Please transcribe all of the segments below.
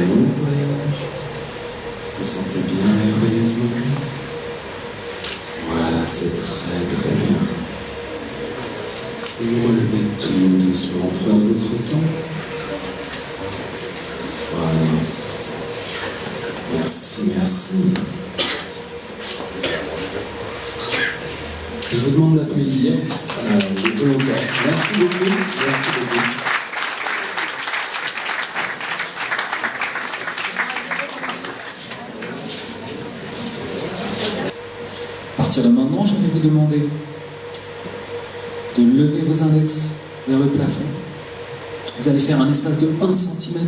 long voyage. Vous sentez bien merveilleusement. Voilà, c'est très très bien. Vous relevez tout doucement, prenez votre temps. Voilà. Merci, merci. Je vous demande d'applaudir les volontaires. Merci beaucoup. Merci beaucoup. À partir de maintenant, je vais vous demander de lever vos index vers le plafond. Vous allez faire un espace de 1 cm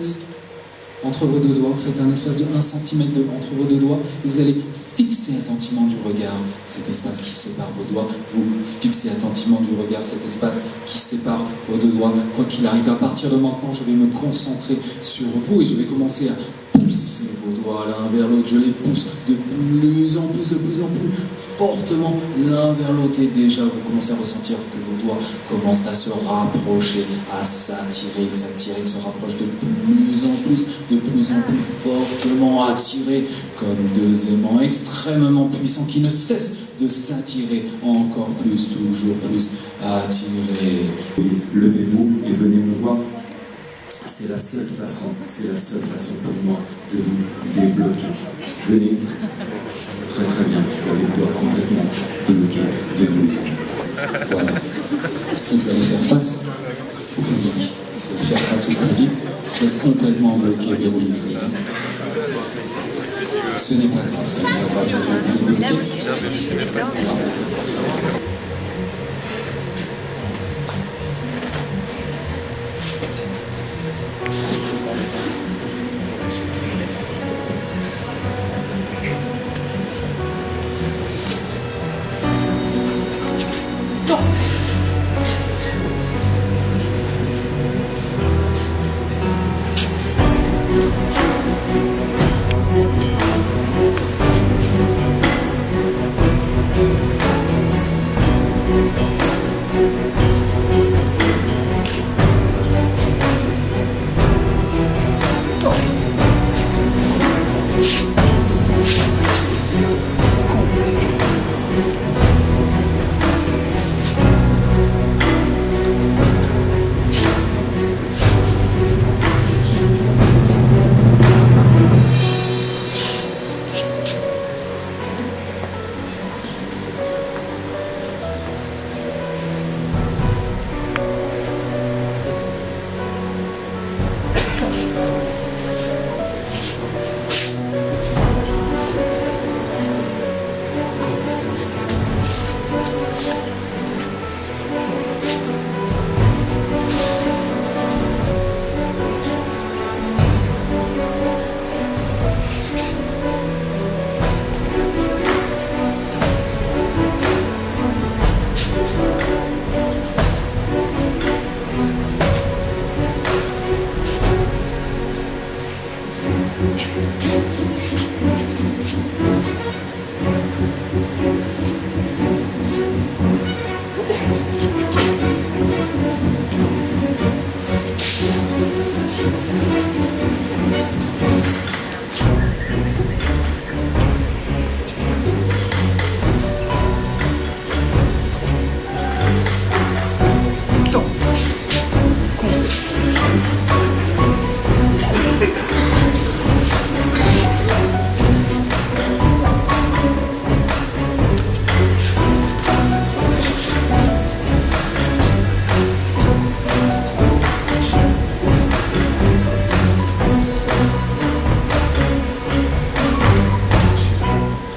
entre vos deux doigts. Vous faites un espace de 1 cm entre vos deux doigts et vous allez fixer attentivement du regard cet espace qui sépare vos doigts. Vous fixez attentivement du regard cet espace qui sépare vos deux doigts. Quoi qu'il arrive, à partir de maintenant, je vais me concentrer sur vous et je vais commencer à pousser vos doigts l'un vers l'autre. Je les pousse de plus en plus fortement l'un vers l'autre. Et déjà, vous commencez à ressentir que vos doigts commencent à se rapprocher, à s'attirer, se rapprochent de plus en plus fortement, attirés comme deux aimants extrêmement puissants qui ne cessent de s'attirer encore plus, toujours plus attirés. Levez-vous et venez me voir. C'est la seule façon pour moi de vous débloquer. Venez. Très très bien. Vous avez le doigt complètement bloqué vers le voilà. Et vous allez faire face au public. Vous allez faire face au public. Vous êtes complètement bloqué, verrouillé. Ce n'est pas grave, ce n'est pas grave, vous êtes bloqué.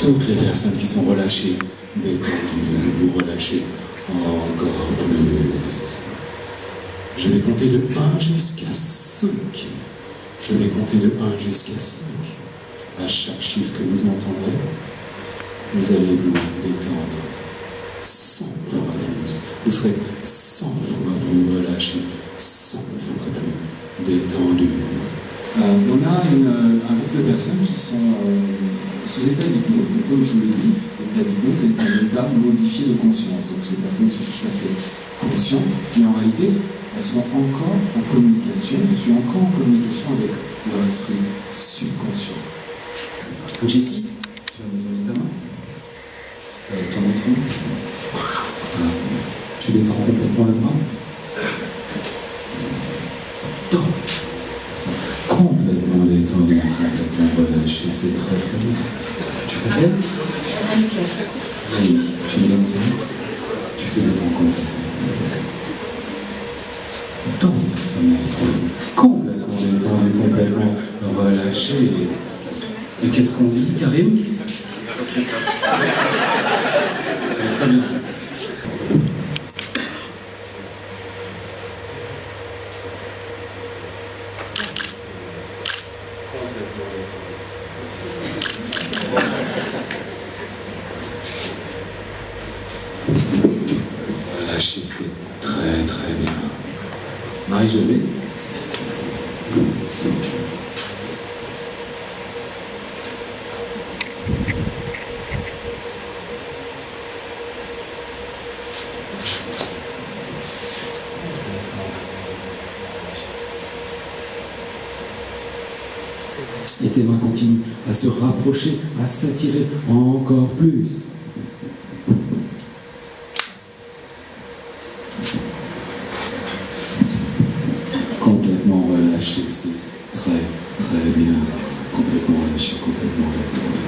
Toutes les personnes qui sont relâchées, détendues, vous relâchez encore plus. Je vais compter de 1 jusqu'à 5. Je vais compter de 1 jusqu'à 5. À chaque chiffre que vous entendrez, vous allez vous détendre 100 fois plus. Vous serez 100 fois plus relâché, 100 fois plus détendu. On a un groupe de personnes qui sont sous état d'hypnose. Donc, comme je vous l'ai dit, l'état d'hypnose est un état modifié de conscience. Donc ces personnes sont tout à fait conscientes, mais en réalité, elles sont encore en communication, je suis encore en communication avec leur esprit subconscient. Jessie, tu as besoin de ta main, ton autre main. Voilà. Tu détends complètement le bras. Complètement détendu, complètement relâché, c'est très très bien. Tu t'appelles Annie, tu me donnes ton nom. Tu te détends complètement. Dans le sommeil profond, complètement détendu, complètement relâché. Et qu'est-ce qu'on dit, Karim? Très bien. Relâcher, c'est très très bien. Marie-Josée. Et tes mains continuent à se rapprocher, à s'attirer encore plus. Complètement relâché, c'est très très bien. Complètement relâché, complètement détendu.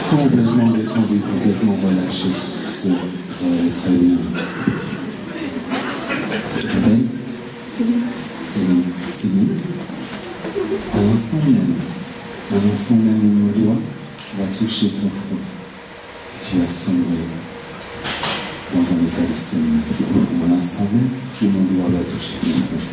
Complètement détendu, complètement relâché, c'est très très bien. Tu t'appelles Céline. À l'instant même où mon doigt va toucher ton front, tu vas sombrer dans un état de sommeil profond. À l'instant même où mon doigt va toucher ton front.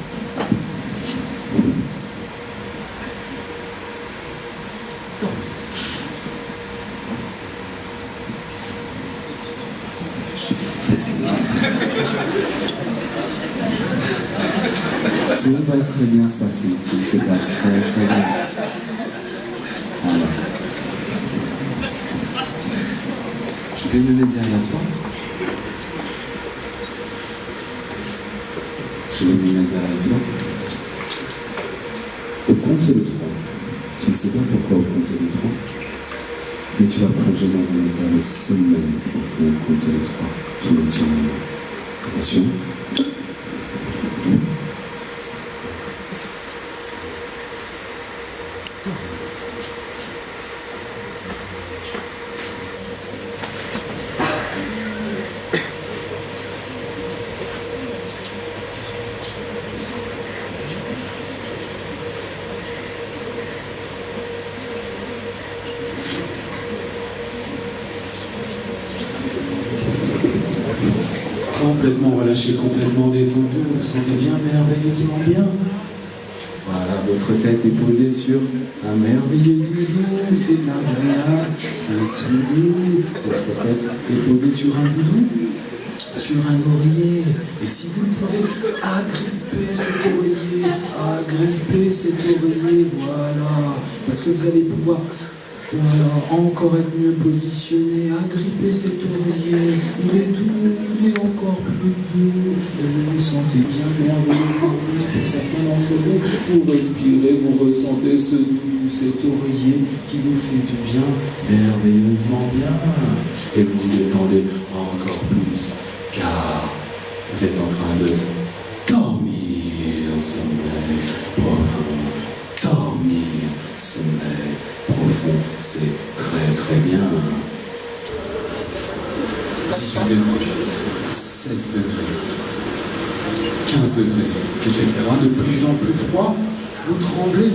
Tout va très bien se passer, tout se passe très très bien. Alors, je vais me mettre derrière toi. Je vais me mettre derrière toi. Au compte de 3, tu ne sais pas pourquoi au compte de 3, mais tu vas plonger dans un état de sommeil profond au compte de 3. Tu maintiens la main. Attention. Complètement relâché, complètement détendu, vous vous sentez bien, merveilleusement bien. Voilà, votre tête est posée sur un merveilleux doudou, c'est agréable, c'est tout doux. Votre tête est posée sur un doudou, sur un oreiller. Et si vous le pouvez, agrippez cet oreiller, voilà. Parce que vous allez pouvoir encore être mieux positionné, agrippez cet oreiller, il est doux, il est encore plus doux, et vous vous sentez bien merveilleusement. Pour certains d'entre vous, vous respirez, vous ressentez ce doux, cet oreiller qui vous fait du bien, merveilleusement bien, et vous vous détendez encore plus, car vous êtes en train de dormir un sommeil profond, dormir, sommeil profond, c'est très très bien. 18 degrés, 16 degrés, 15 degrés, il fait froid, de plus en plus froid, vous tremblez,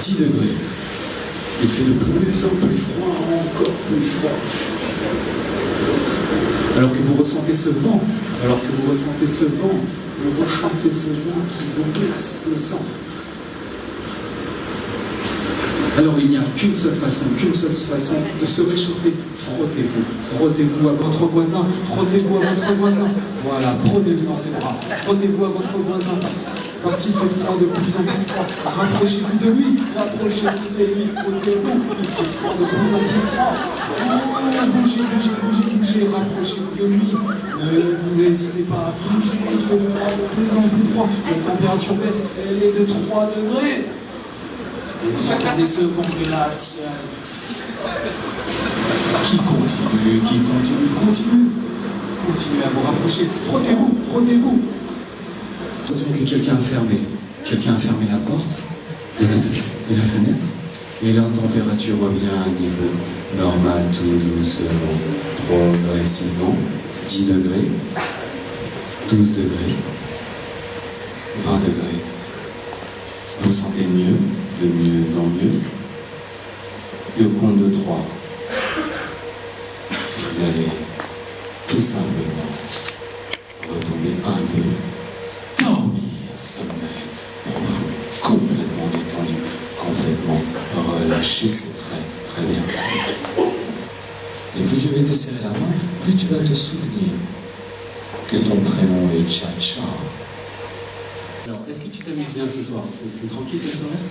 10 degrés, il fait de plus en plus froid, encore plus froid. Alors que vous ressentez ce vent, vous ressentez ce vent qui vous glace le sang. Alors il n'y a qu'une seule façon de se réchauffer. Frottez-vous, frottez-vous à votre voisin, frottez-vous à votre voisin. Voilà, prenez-le dans ses bras, frottez-vous à votre voisin parce qu'il fait froid de plus en plus froid. Rapprochez-vous de lui, rapprochez-vous de lui, frottez-vous, il fait froid de plus en plus froid. Bougez, bougez, bougez, bougez, rapprochez-vous de lui. Vous n'hésitez pas à bouger, il fait froid de plus en plus froid. La température baisse, elle est de 3 degrés. Et vous entendez ce vent glacial qui continue, continuez à vous rapprocher. Frottez-vous, frottez-vous. Attention que quelqu'un a fermé la porte de la fenêtre, et la température revient à un niveau normal tout doucement, progressivement. 10 degrés, 12 degrés, 20 degrés. Vous sentez mieux, de mieux en mieux. Et au compte de 3, vous allez tout simplement retomber 1, 2, dormir, sommeil profond, complètement détendu, complètement relâché, c'est très bien. Et plus je vais te serrer la main, plus tu vas te souvenir que ton prénom est Cha-Cha. Alors, est-ce que tu t'amuses bien ce soir? C'est tranquille comme soirée?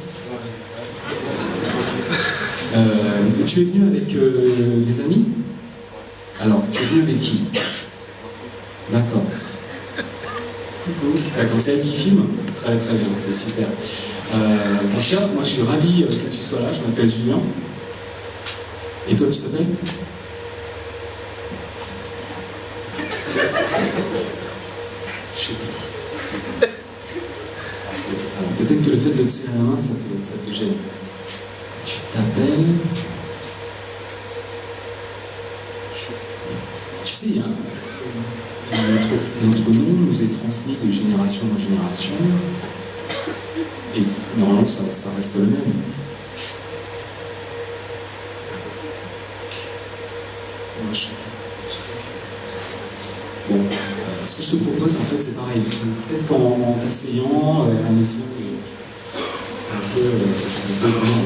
Tu es venu avec des amis? Alors, tu es venu avec qui? D'accord. Coucou. D'accord, c'est elle qui filme? Très bien, c'est super. En tout cas, moi je suis ravi que tu sois là, je m'appelle Julien. Et toi, tu t'appelles? Je sais plus. Peut-être que le fait de te serrer la main, ça te gêne. Tu t'appelles... Tu sais, notre nom nous est transmis de génération en génération. Et normalement, ça reste le même. Bon, ce que je te propose, en fait, c'est pareil. Peut-être qu'en t'asseyant, en essayant de... C'est un peu étonnant.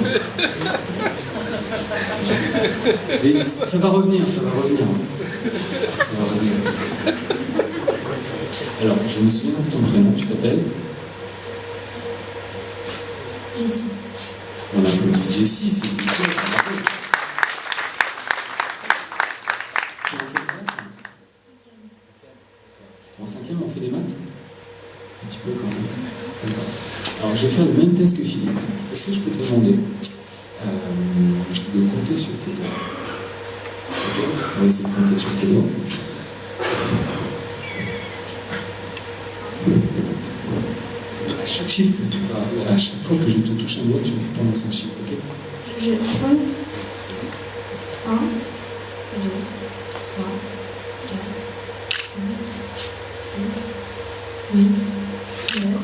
Mais ça va revenir. Alors, je me souviens de ton prénom, tu t'appelles? Jessie. On applaudit Jessie, s'il vous plaît. Tu es en quelle classe? En 5e, on fait des maths? Un petit peu quand même. D'accord. Alors, je vais faire le même test que Philippe. Est-ce que je peux te demander de compter sur tes doigts? Ok? On va essayer de compter sur tes doigts. À chaque chiffre que tu vas, à chaque fois que je te touche un doigt, tu prononces un chiffre, ok? Je prononce 1, 2, 3, 4, 5, 6, 8, 9,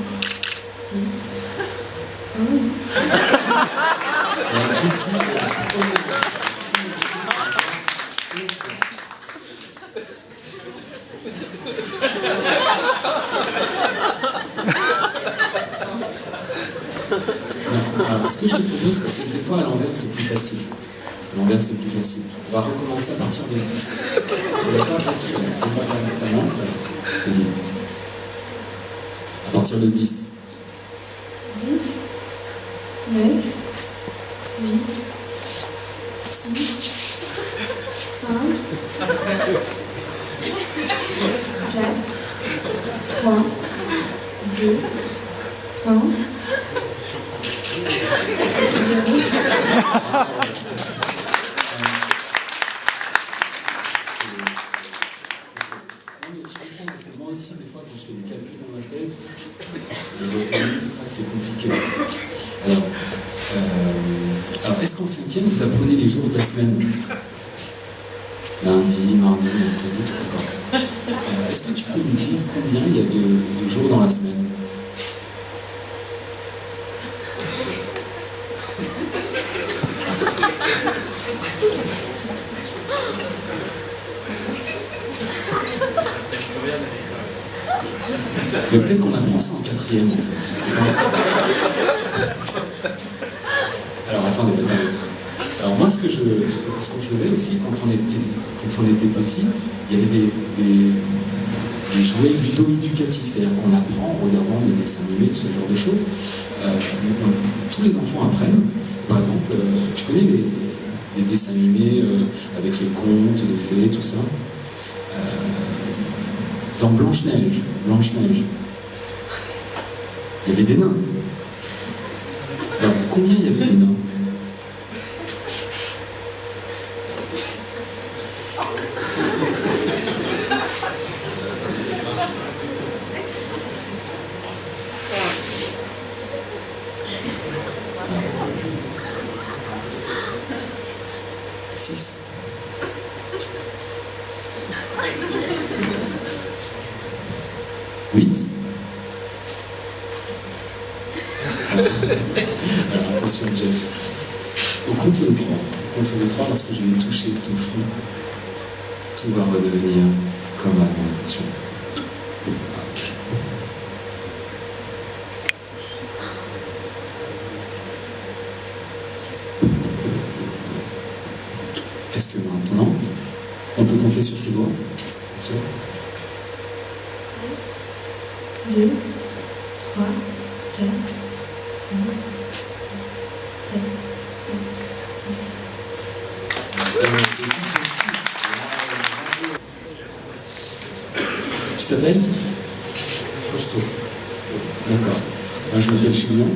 10, 11. Alors, Jessie, alors, ce que je te propose, parce que des fois à l'envers c'est plus facile. À l'envers c'est plus facile. On va recommencer à partir de 10. Tu d'accord, Jessie? Ta main. Vas-y. À partir de 10. 10, 9, 8, 6, 5, 4, 3, 2, 1, 0. Parce que moi aussi, des fois, quand je fais des calculs dans ma tête, tout ça, c'est compliqué. Alors est-ce qu'en 5e, vous apprenez les jours de la semaine? Lundi, mardi, mercredi, d'accord. Est-ce que tu peux me dire combien il y a de jours dans la semaine? Mais peut-être qu'on apprend ça en 4e en fait, je sais pas. Alors attendez. Alors moi, ce qu'on faisait aussi quand on était petit, il y avait des jouets ludo-éducatifs, c'est-à-dire qu'on apprend en regardant des dessins animés, ce genre de choses. Tous les enfants apprennent. Par exemple, tu connais les dessins animés avec les contes, les fées, tout ça. Dans Blanche-Neige, il y avait des nains. Alors, combien il y avait de nains? Six. Huit. Alors attention Jeff. Au compte de 3, lorsque je vais toucher ton front, tout va redevenir comme avant. Attention. Est-ce que maintenant, on peut compter sur tes doigts? Attention. 2, 3, 4, 5, 6, 7, 8, 9, 10. Tu t'appelles? Fausto. D'accord. Moi je m'appelle Julien,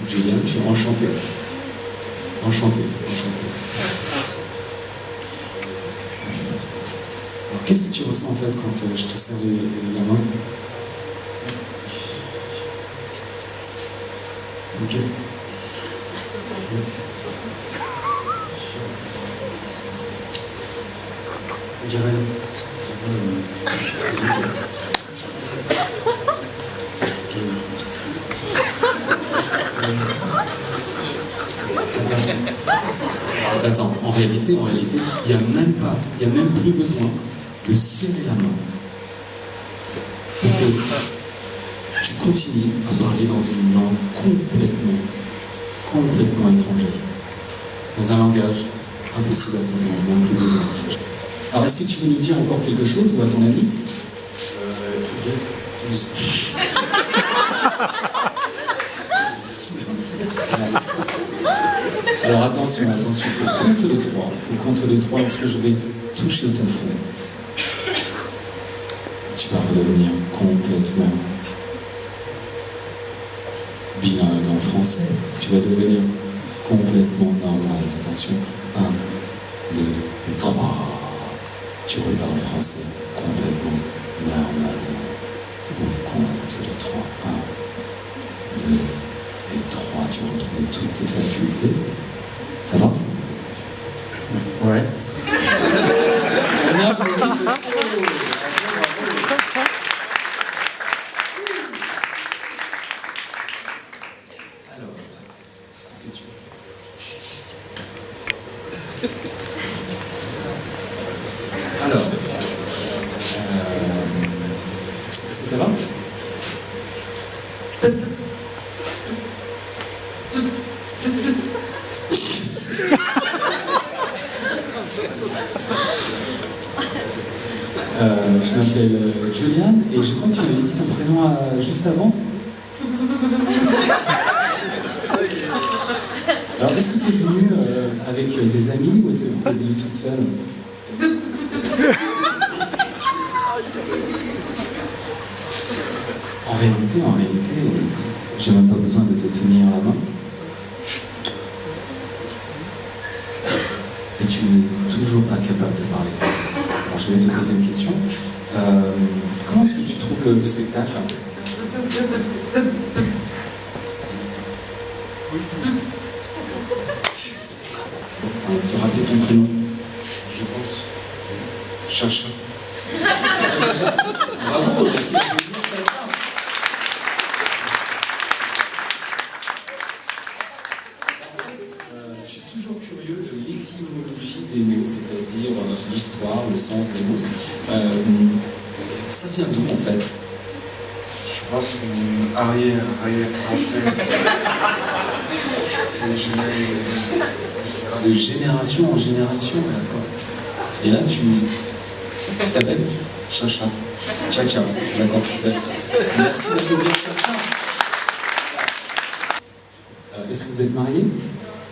je suis enchanté. Enchanté. Alors qu'est-ce que tu ressens en fait quand je te serre la main? Ok. On dirait Attends, en réalité, il n'y a même plus besoin de serrer la main pour que tu continues à parler dans une langue complètement étrangère, dans un langage impossible à comprendre, même plus besoin. Alors, est-ce que tu veux nous dire encore quelque chose, ou à ton avis? Alors attention, au compte de 3, lorsque je vais toucher ton front, tu vas redevenir complètement bilingue en français, tu vas devenir complètement normal. Attention, 1, 2 et 3, tu reparles français complètement normalement. Au compte de 3, 1, 2 et 3, tu retrouves toutes tes facultés. Ça va? Ouais. Alors, est-ce que tu... Alors, est-ce que ça va? Je m'appelle Julian et je crois que tu m'avais dit ton prénom juste avant. Alors, est-ce que tu es venue avec des amis ou est-ce que tu es venue toute seule? En réalité, j'ai même pas besoin de te tenir la main. Et tu n'es toujours pas capable de parler français. Alors, je vais te poser une question. Comment est-ce que tu trouves le spectacle? Enfin, te rappeler ton prénom? Je pense. Chacha. Bravo, merci. Je suis toujours curieux de l'étymologie des mots, c'est-à-dire l'histoire, le sens des mots. Ça vient d'où en fait? Je pense que mon arrière-grand-père. C'est de génération en génération, d'accord. Et là, tu t'appelles Chacha. Chacha, d'accord. Merci d'applaudir Chacha. Est-ce que vous êtes mariés?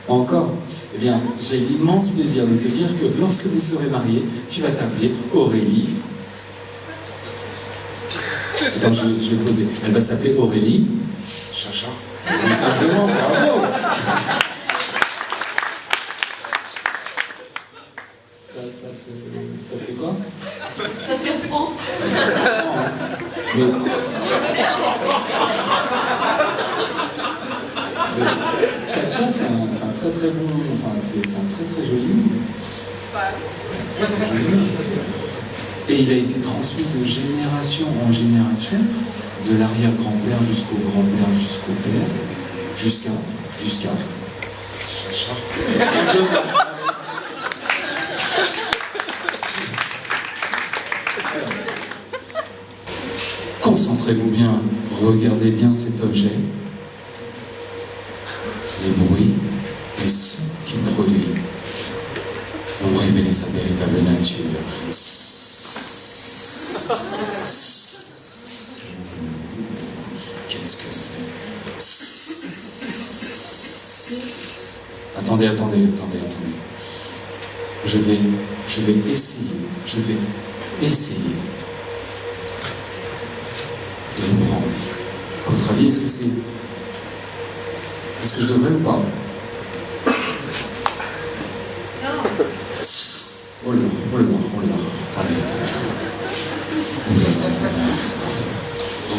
Pas encore? Eh bien, j'ai l'immense plaisir de te dire que lorsque vous serez mariés, tu vas t'appeler Aurélie. Attends, je vais poser. Elle va s'appeler Aurélie. Chacha. Tout simplement, bravo. Ça fait quoi? Ça surprend. Mais Chacha, c'est un très très bon, enfin c'est un très très joli nom. Et il a été transmis de génération en génération, de l'arrière-grand-père jusqu'au grand-père, jusqu'au père, jusqu'à Chacha. Concentrez-vous bien, regardez bien cet objet, les bruits, les sons qu'il produit vont révéler sa véritable nature. Qu'est-ce que c'est? Attendez. Je vais essayer de le prendre. À votre avis, est-ce que je devrais ou pas? Non. Oh là. Attendez.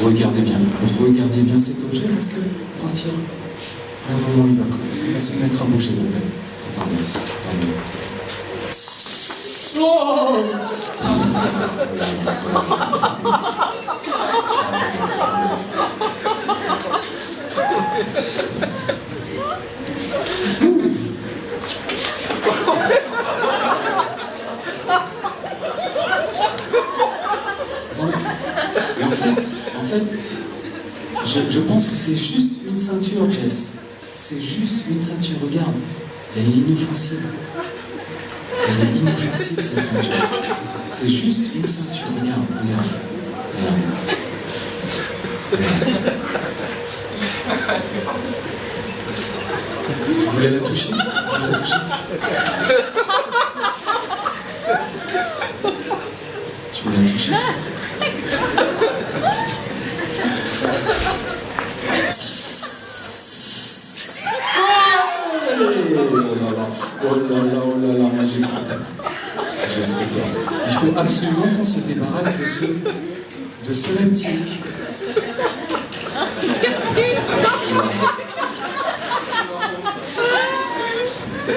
Regardez bien cet objet parce que partir. À un moment, il va se mettre à bouger peut-être. Attendez. Oh! Et en fait, je pense que c'est juste une ceinture, Jess. C'est juste une ceinture, regarde. Elle est inoffensive. Cette ceinture. C'est juste une ceinture, regarde. Vous voulez la toucher? Tu veux la toucher? Oh là là, moi j'ai trop peur. Il faut absolument qu'on se débarrasse de ce reptile.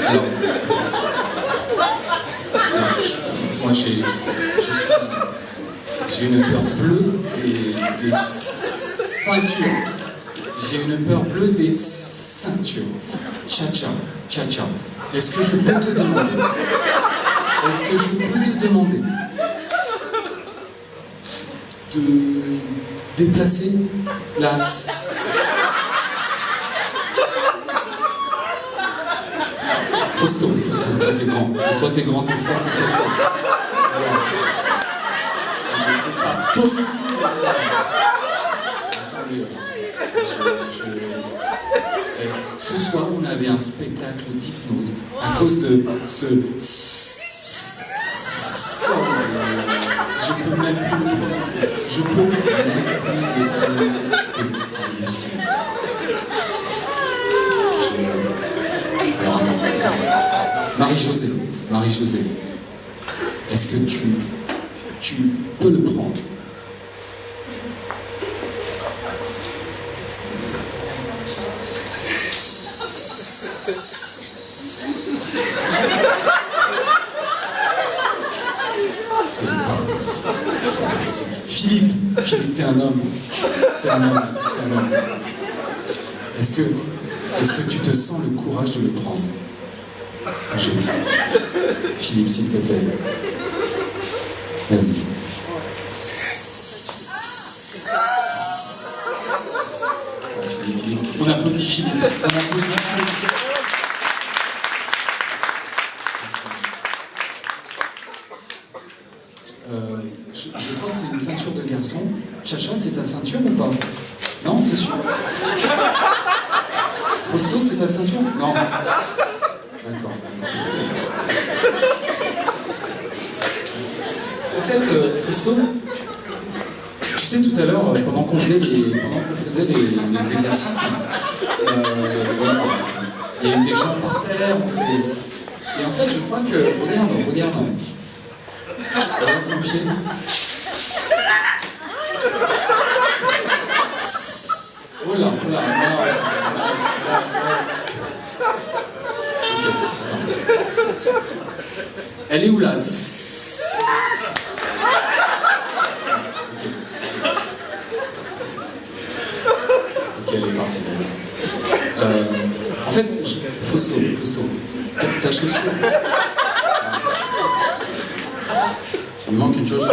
Alors, moi j'ai une peur bleue des ceintures. J'ai une peur bleue des ceintures. Chacha. Est-ce que je peux te demander de déplacer la... Fausto, toi t'es grand, t'es fort, t'es costaud. C'est pas possible ça. Attendez, ce soir, on avait un spectacle d'hypnose à cause de ce... Je peux même plus le prononcer. C'est hallucinant. Alors attends. Marie-Josée, est-ce que tu peux le prendre? C'est pas possible. Philippe, t'es un homme. Est-ce que tu te sens le courage de le prendre? Philippe, s'il te plaît. Vas-y. Magnifique. On applaudit. Je crois que c'est une ceinture de garçon. Chacha, c'est ta ceinture ou pas? Non, t'es sûr? Fausto, c'est ta ceinture? Non. D'accord. En fait, Fausto, tu sais, tout à l'heure, pendant qu'on faisait les exercices, il y a eu des gens par terre, et en fait, je crois que... Regarde ton pied. Oh là. Ok, attends. Elle est où là? Ok, elle est partie. En fait, Fausto, ta chaussure. Il manque une chose.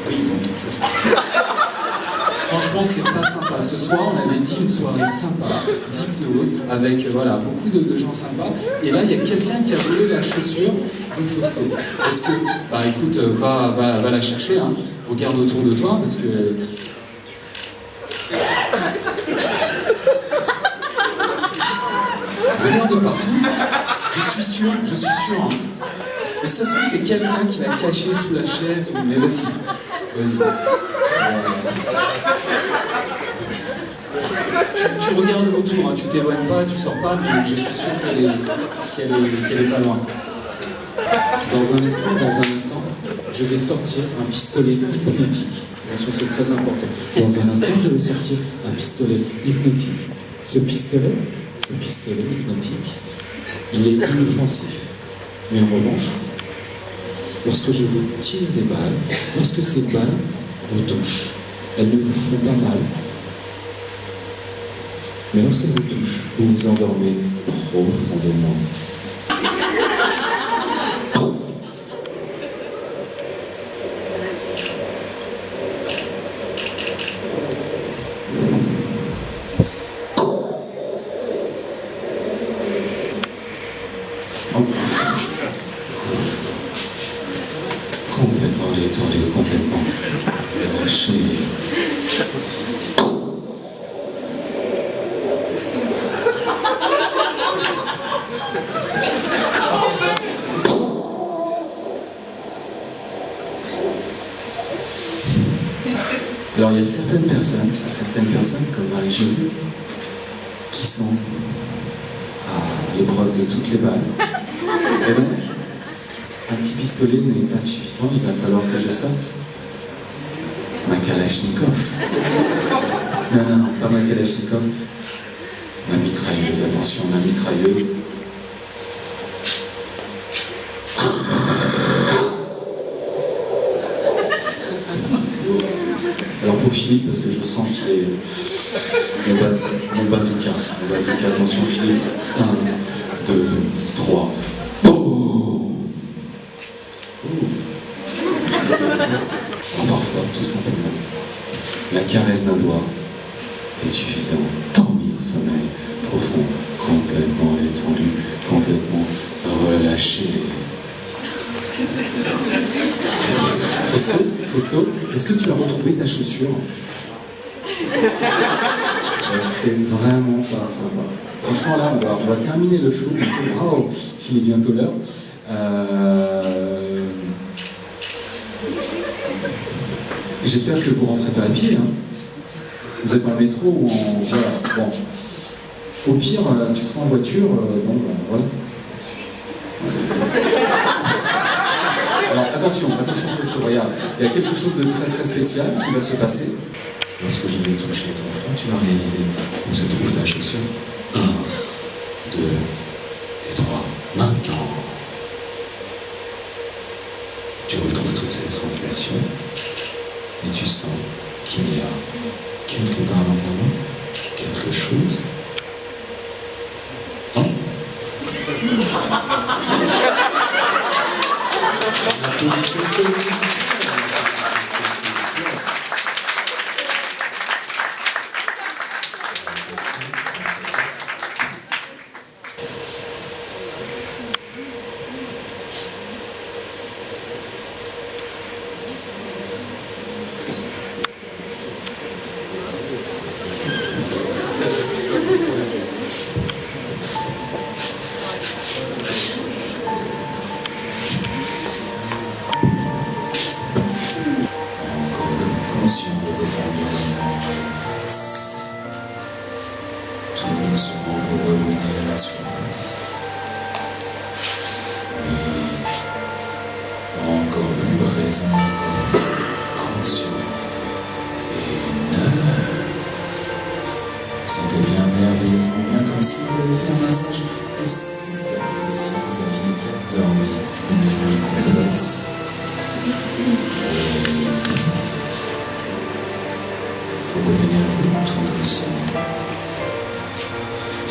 Oui, il manque une chose. Franchement, c'est pas sympa. Ce soir, on avait dit une soirée sympa, d'hypnose, avec voilà, beaucoup de gens sympas. Et là, il y a quelqu'un qui a volé la chaussure de Fausto. Est-ce que, bah écoute, va la chercher, hein. Regarde autour de toi, parce que... Regarde partout, je suis sûr, hein. Mais ça se trouve, c'est quelqu'un qui l'a caché sous la chaise, mais vas-y. Tu regardes autour, hein, tu t'éloignes pas, tu sors pas, mais je suis sûr qu'elle est pas loin. Dans un instant, je vais sortir un pistolet hypnotique. Attention, c'est très important. Dans un instant, je vais sortir un pistolet hypnotique. Ce pistolet hypnotique, il est inoffensif. Mais en revanche, lorsque je vous tire des balles, lorsque ces balles vous touchent, elles ne vous font pas mal. Mais lorsqu'elles vous touchent, vous vous endormez profondément. Complètement détendu, complètement relâché. Alors il y a certaines personnes comme Marie-Josée, qui sont à l'épreuve de toutes les balles. Et donc, un petit pistolet n'est pas suffisant, il va falloir que je sorte ma Kalachnikov. Non, pas ma Kalachnikov. Ma mitrailleuse, attention, ma mitrailleuse. Alors pour Philippe, parce que je sens qu'il est mon bazooka. Attention Philippe. 1, 2, 3. Parfois, tout simplement, la caresse d'un doigt est suffisante. Dormir, sommeil profond, complètement étendu, complètement relâché. Fausto, est-ce que tu as retrouvé ta chaussure? C'est vraiment pas sympa. Franchement, là, on va terminer le show. Waouh, il est bientôt l'heure. J'espère que vous rentrez pas à pied. Hein. Vous êtes en métro ou en... Voilà, bon. Au pire, tu seras en voiture, bon, voilà. Alors, attention, Fausto, regarde. Il y a quelque chose de très très spécial qui va se passer. Lorsque je vais toucher ton front, tu vas réaliser où se trouve ta chaussure. 1, 2 et 3. Maintenant, tu retrouves toutes ces sensations et tu sens qu'il y a quelque part dans ta main, quelque chose. Non? Sentez bien, merveilleusement bien, comme si vous avez fait un massage de 7 heures, comme si vous aviez dormi une nuit complète. Vous revenez à vous tout doucement.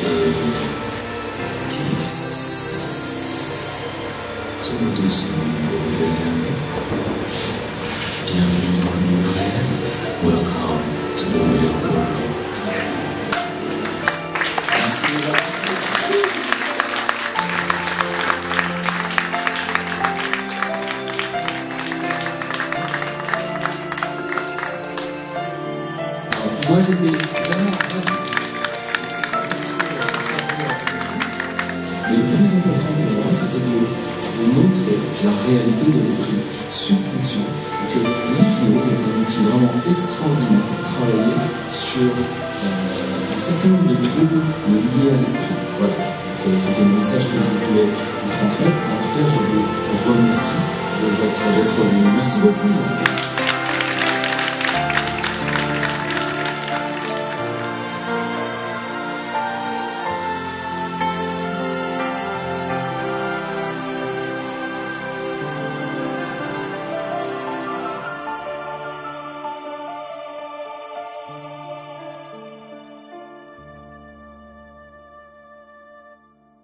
Et 10. Tout doucement, vous revenez à vous. Bienvenue dans le monde réel. Welcome to the real world. Merci déjà. Moi j'étais vraiment ravi. Mais le plus important pour moi, c'était de vous montrer la réalité de l'esprit subconscient. Que l'hypnose est un outil vraiment extraordinaire pour travailler sur un certain nombre de troubles liés à l'esprit. Voilà. Donc c'était le message que je voulais vous transmettre. En tout cas, je vous remercie d'être venu. Merci beaucoup. Merci.